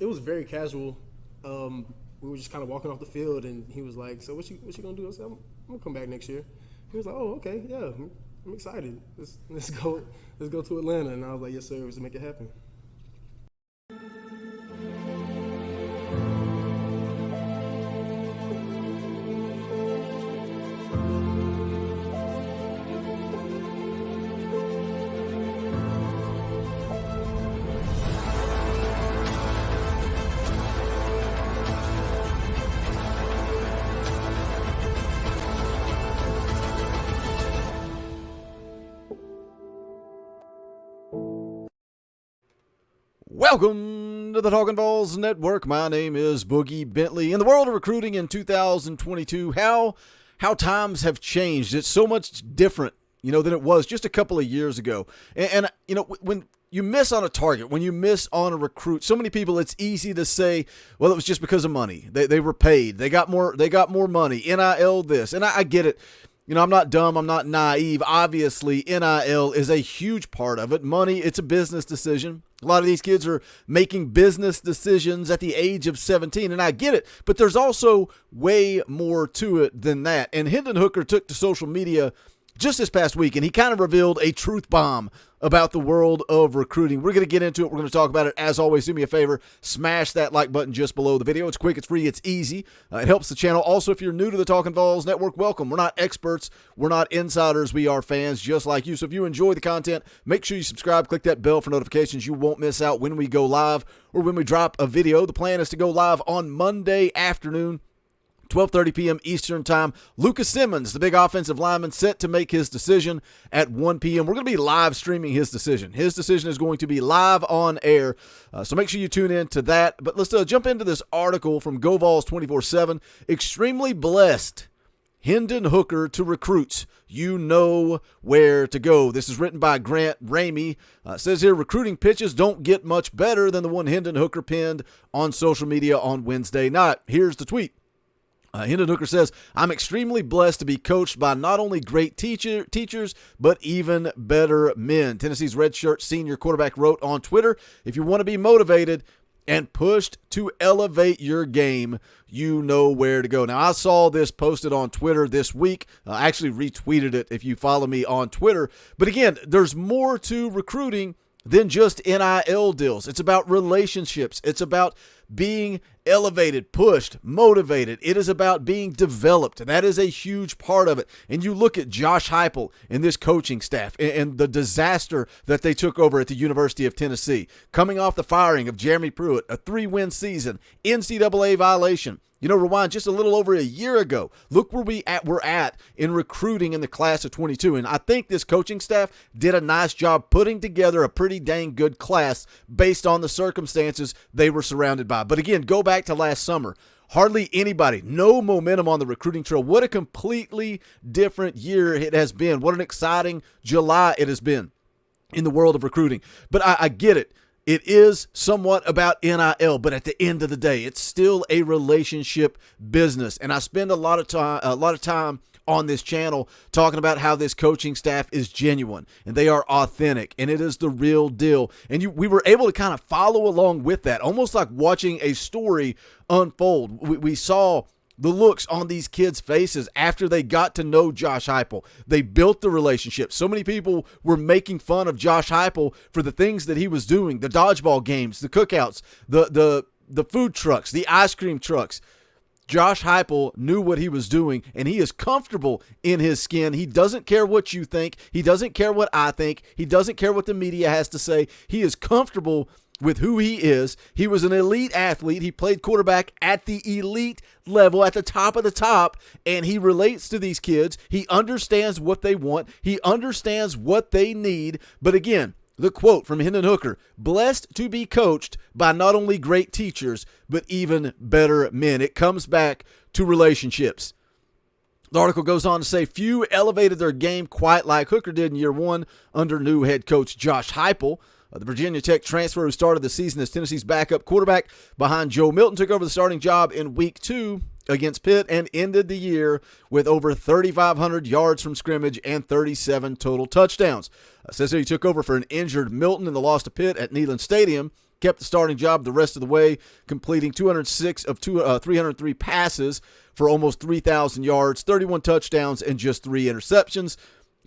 It was very casual. We were just kind of walking off the field, and he was like, "So what you gonna do?" I said, "I'm gonna come back next year." He was like, "Oh, okay, yeah, I'm excited. Let's go to Atlanta." And I was like, "Yes, sir. Let's make it happen." Welcome to the Talkin VAWLS Network. My name is Boogie Bentley. In the world of recruiting in 2022, how times have changed. It's so much different, than it was just a couple of years ago. And when you miss on a target, when you miss on a recruit, so many people, it's easy to say, well, it was just because of money. They were paid. They got more money. NIL this. And I get it. I'm not dumb. I'm not naive. Obviously, NIL is a huge part of it. Money, it's a business decision. A lot of these kids are making business decisions at the age of 17, and I get it. But there's also way more to it than that. And Hendon Hooker took to social media just this past week, and he kind of revealed a truth bomb about the world of recruiting. We're going to get into it. We're going to talk about it. As always, do me a favor, smash that like button just below the video. It's quick, it's free, it's easy. It helps the channel. Also, if you're new to the Talkin VAWLS Network, welcome. We're not experts. We're not insiders. We are fans just like you. So if you enjoy the content, make sure you subscribe. Click that bell for notifications. You won't miss out when we go live or when we drop a video. The plan is to go live on Monday afternoon, 12:30 p.m. Eastern Time. Lucas Simmons, the big offensive lineman, set to make his decision at 1 p.m. We're going to be live streaming his decision. His decision is going to be live on air, so make sure you tune in to that. But let's jump into this article from GoVols 24/7. Extremely blessed. Hendon Hooker to recruits. You know where to go. This is written by Grant Ramey. Says here, recruiting pitches don't get much better than the one Hendon Hooker penned on social media on Wednesday night. Here's the tweet. Hendon Hooker says, I'm extremely blessed to be coached by not only great teachers, but even better men. Tennessee's redshirt senior quarterback wrote on Twitter, if you want to be motivated and pushed to elevate your game, you know where to go. Now, I saw this posted on Twitter this week. I actually retweeted it if you follow me on Twitter. But again, there's more to recruiting than just NIL deals. It's about relationships. It's about being elevated, pushed, motivated. It is about being developed. That is a huge part of it. And you look at Josh Heupel and this coaching staff and the disaster that they took over at the University of Tennessee, coming off the firing of Jeremy Pruitt, a 3-win season, NCAA violation. Rewind just a little over a year ago. Look where we're at in recruiting in the class of 22. And I think this coaching staff did a nice job putting together a pretty dang good class based on the circumstances they were surrounded by. But again, go back to last summer. Hardly anybody, no momentum on the recruiting trail. What a completely different year it has been. What an exciting July it has been in the world of recruiting. But I get it. It is somewhat about NIL, but at the end of the day, it's still a relationship business. And I spend a lot of time on this channel talking about how this coaching staff is genuine and they are authentic and it is the real deal. And we were able to kind of follow along with that, almost like watching a story unfold. We saw the looks on these kids' faces after they got to know Josh Heupel. They built the relationship. So many people were making fun of Josh Heupel for the things that he was doing, the dodgeball games, the cookouts, the food trucks, the ice cream trucks. Josh Heupel knew what he was doing, and he is comfortable in his skin. He doesn't care what you think. He doesn't care what I think. He doesn't care what the media has to say. He is comfortable with who he is. He was an elite athlete. He played quarterback at the elite level, at the top of the top, and he relates to these kids. He understands what they want. He understands what they need. But again, the quote from Hendon Hooker, blessed to be coached by not only great teachers, but even better men. It comes back to relationships. The article goes on to say, few elevated their game quite like Hooker did in year one under new head coach Josh Heupel. The Virginia Tech transfer who started the season as Tennessee's backup quarterback behind Joe Milton took over the starting job in week 2 against Pitt and ended the year with over 3,500 yards from scrimmage and 37 total touchdowns. Says he took over for an injured Milton in the loss to Pitt at Neyland Stadium. kept the starting job the rest of the way, completing 206 of 303 passes for almost 3,000 yards, 31 touchdowns, and just 3 interceptions.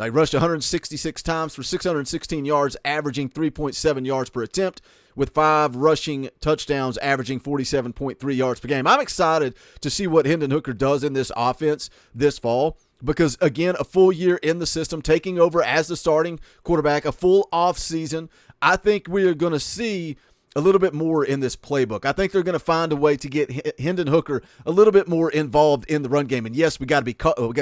He rushed 166 times for 616 yards, averaging 3.7 yards per attempt, with 5 rushing touchdowns, averaging 47.3 yards per game. I'm excited to see what Hendon Hooker does in this offense this fall because, again, a full year in the system, taking over as the starting quarterback, a full offseason. I think we are going to see a little bit more in this playbook. I think they're going to find a way to get Hendon Hooker a little bit more involved in the run game. And yes, we got to be careful,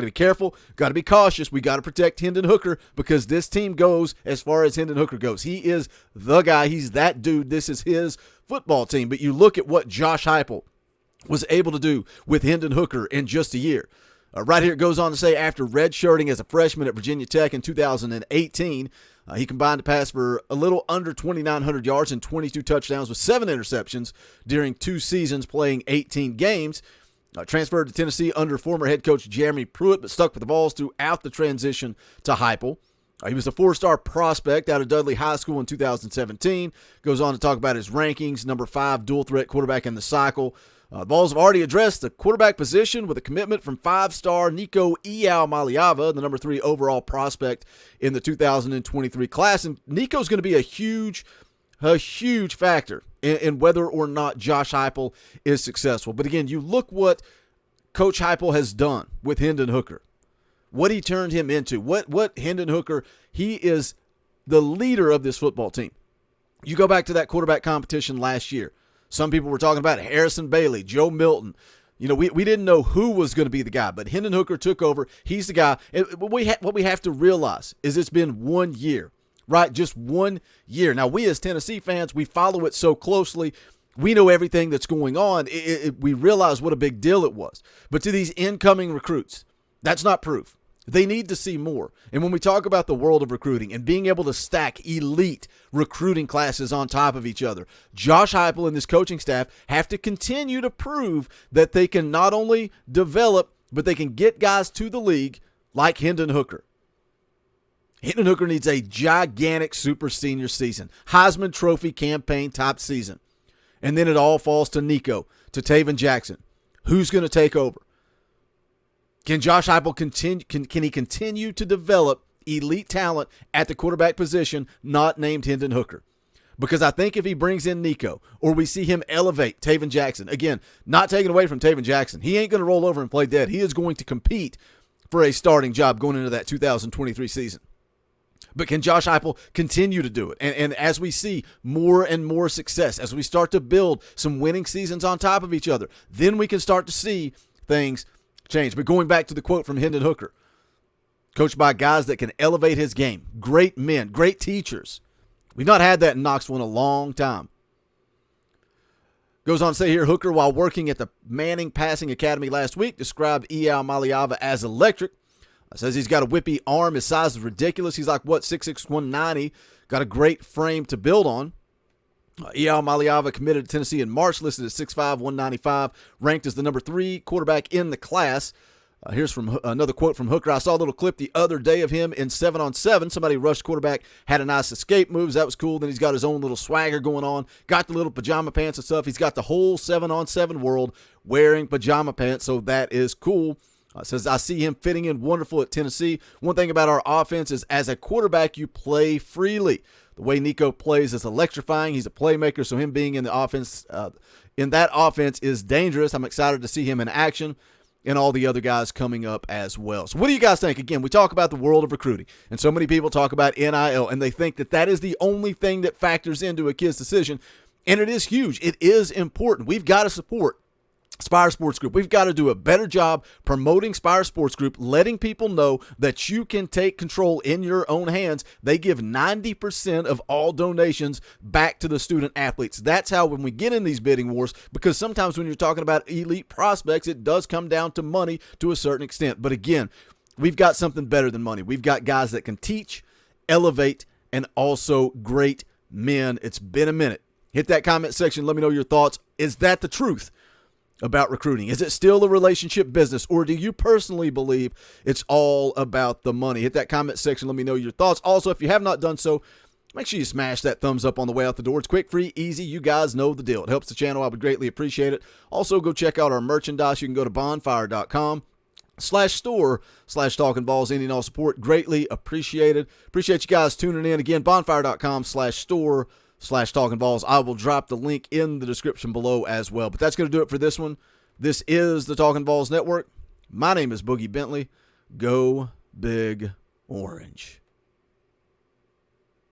got to be cautious. We got to protect Hendon Hooker because this team goes as far as Hendon Hooker goes. He is the guy. He's that dude. This is his football team. But you look at what Josh Heupel was able to do with Hendon Hooker in just a year. Right here it goes on to say, after redshirting as a freshman at Virginia Tech in 2018, he combined to pass for a little under 2,900 yards and 22 touchdowns with 7 interceptions during 2 seasons playing 18 games. Transferred to Tennessee under former head coach Jeremy Pruitt, but stuck with the Vols throughout the transition to Heupel. He was a 4-star prospect out of Dudley High School in 2017. Goes on to talk about his rankings, number 5 dual-threat quarterback in the cycle. The Vols have already addressed the quarterback position with a commitment from 5-star Nico Iamaleava, the number 3 overall prospect in the 2023 class. And Nico's going to be a huge factor in whether or not Josh Heupel is successful. But again, you look what Coach Heupel has done with Hendon Hooker, what he turned him into, what Hendon Hooker, he is the leader of this football team. You go back to that quarterback competition last year. Some people were talking about Harrison Bailey, Joe Milton. You know, we didn't know who was going to be the guy, but Hendon Hooker took over. He's the guy. And what we have to realize is it's been 1 year, right? Just 1 year. Now, we as Tennessee fans, we follow it so closely. We know everything that's going on. We realize what a big deal it was. But to these incoming recruits, that's not proof. They need to see more. And when we talk about the world of recruiting and being able to stack elite recruiting classes on top of each other, Josh Heupel and this coaching staff have to continue to prove that they can not only develop, but they can get guys to the league like Hendon Hooker. Hendon Hooker needs a gigantic super senior season, Heisman Trophy campaign type season. And then it all falls to Nico, to Taven Jackson. Who's going to take over? Can Josh Heupel continue to develop elite talent at the quarterback position not named Hendon Hooker? Because I think if he brings in Nico or we see him elevate Taven Jackson, again, not taken away from Taven Jackson, he ain't going to roll over and play dead. He is going to compete for a starting job going into that 2023 season. But can Josh Heupel continue to do it? And as we see more and more success, as we start to build some winning seasons on top of each other, then we can start to see things change. But going back to the quote from Hendon Hooker, coached by guys that can elevate his game, great men, great teachers. We've not had that in Knoxville in a long time. Goes on to say here, Hooker, while working at the Manning Passing Academy last week, described Iamaleava as electric. Says he's got a whippy arm. His size is ridiculous. He's like, 6'6", 190. Got a great frame to build on. Iamaleava committed to Tennessee in March, listed at 6'5", 195, ranked as the number 3 quarterback in the class. Here's from another quote from Hooker. I saw a little clip the other day of him in 7-on-7. Somebody rushed quarterback, had a nice escape moves. That was cool. Then he's got his own little swagger going on. Got the little pajama pants and stuff. He's got the whole 7-on-7 world wearing pajama pants, so that is cool. Says, I see him fitting in wonderful at Tennessee. One thing about our offense is as a quarterback, you play freely. The way Nico plays is electrifying. He's a playmaker, so him being in the offense, in that offense is dangerous. I'm excited to see him in action and all the other guys coming up as well. So what do you guys think? Again, we talk about the world of recruiting, and so many people talk about NIL, and they think that that is the only thing that factors into a kid's decision, and it is huge. It is important. We've got to support Spire Sports Group. We've got to do a better job promoting Spire Sports Group, letting people know that you can take control in your own hands. They give 90% of all donations back to the student athletes. That's how when we get in these bidding wars, because sometimes when you're talking about elite prospects, it does come down to money to a certain extent. But again, we've got something better than money. We've got guys that can teach, elevate, and also great men. It's been a minute. Hit that comment section. Let me know your thoughts. Is that the truth about recruiting? Is it still a relationship business, or do you personally believe it's all about the money? Hit that comment section. Let me know your thoughts. Also, if you have not done so, make sure you smash that thumbs up on the way out the door. It's quick, free, easy. You guys know the deal. It helps the channel. I would greatly appreciate it. Also, go check out our merchandise. You can go to bonfire.com/store/Talkin VAWLS. Any and all support, greatly appreciated. Appreciate you guys tuning in. Again, bonfire.com/store/Talkin VAWLS. I will drop the link in the description below as well. But that's going to do it for this one. This is the Talkin VAWLS Network. My name is Boogie Bentley. Go Big Orange.